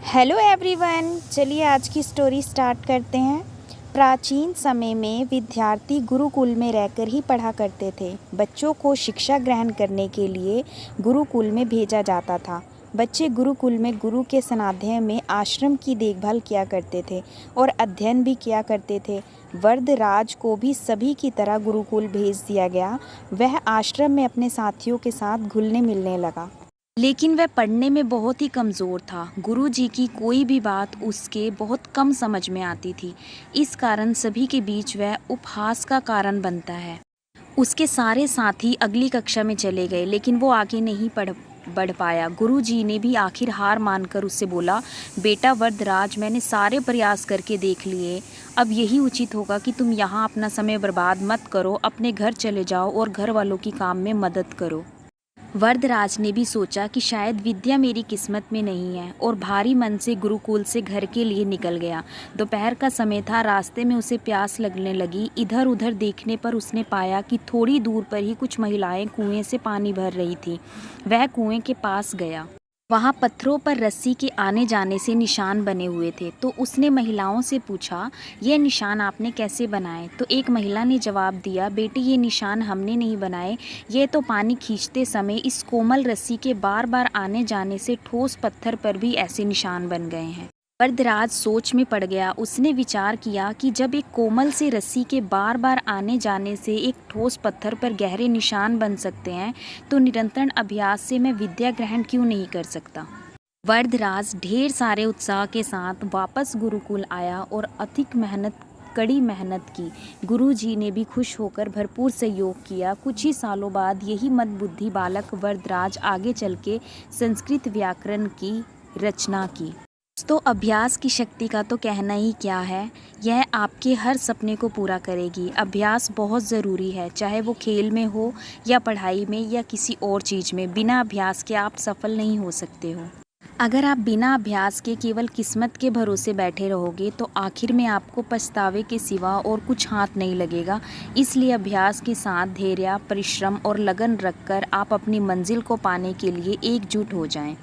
Hello everyone, चलिए आज की स्टोरी स्टार्ट करते हैं। प्राचीन समय में विद्यार्थी गुरुकुल में रहकर ही पढ़ा करते थे। बच्चों को शिक्षा ग्रहण करने के लिए गुरुकुल में भेजा जाता था। बच्चे गुरुकुल में गुरु के सानिध्य में आश्रम की देखभाल किया करते थे और अध्ययन भी किया करते थे। वरदराज को भी सभी की तरह गुरुकुल भेज दिया गया। वह आश्रम में अपने साथियों के साथ घुलने मिलने लगा, लेकिन वह पढ़ने में बहुत ही कमज़ोर था। गुरुजी की कोई भी बात उसके बहुत कम समझ में आती थी। इस कारण सभी के बीच वह उपहास का कारण बनता है। उसके सारे साथी अगली कक्षा में चले गए, लेकिन वो आगे नहीं बढ़ पाया। गुरुजी ने भी आखिर हार मानकर उससे बोला, बेटा वरदराज, मैंने सारे प्रयास करके देख लिए। अब यही उचित होगा कि तुम यहाँ अपना समय बर्बाद मत करो, अपने घर चले जाओ और घर वालों की काम में मदद करो। वरदराज ने भी सोचा कि शायद विद्या मेरी किस्मत में नहीं है और भारी मन से गुरुकुल से घर के लिए निकल गया। दोपहर का समय था। रास्ते में उसे प्यास लगने लगी। इधर उधर देखने पर उसने पाया कि थोड़ी दूर पर ही कुछ महिलाएं कुएं से पानी भर रही थी। वह कुएं के पास गया। वहाँ पत्थरों पर रस्सी के आने जाने से निशान बने हुए थे। तो उसने महिलाओं से पूछा, ये निशान आपने कैसे बनाए? तो एक महिला ने जवाब दिया, बेटी, ये निशान हमने नहीं बनाए। ये तो पानी खींचते समय इस कोमल रस्सी के बार बार आने जाने से ठोस पत्थर पर भी ऐसे निशान बन गए हैं। वरदराज सोच में पड़ गया। उसने विचार किया कि जब एक कोमल सी रस्सी के बार बार आने जाने से एक ठोस पत्थर पर गहरे निशान बन सकते हैं, तो निरंतर अभ्यास से मैं विद्या ग्रहण क्यों नहीं कर सकता। वरदराज ढेर सारे उत्साह के साथ वापस गुरुकुल आया और कड़ी मेहनत की। गुरुजी ने भी खुश होकर भरपूर सहयोग किया। कुछ ही सालों बाद यही मंदबुद्धि बालक वरदराज आगे चल के संस्कृत व्याकरण की रचना की। तो अभ्यास की शक्ति का तो कहना ही क्या है। यह आपके हर सपने को पूरा करेगी। अभ्यास बहुत ज़रूरी है, चाहे वो खेल में हो या पढ़ाई में या किसी और चीज़ में। बिना अभ्यास के आप सफल नहीं हो सकते हो। अगर आप बिना अभ्यास के केवल किस्मत के भरोसे बैठे रहोगे तो आखिर में आपको पछतावे के सिवा और कुछ हाथ नहीं लगेगा। इसलिए अभ्यास के साथ धैर्य, परिश्रम और लगन रखकर आप अपनी मंजिल को पाने के लिए एकजुट हो जाएं।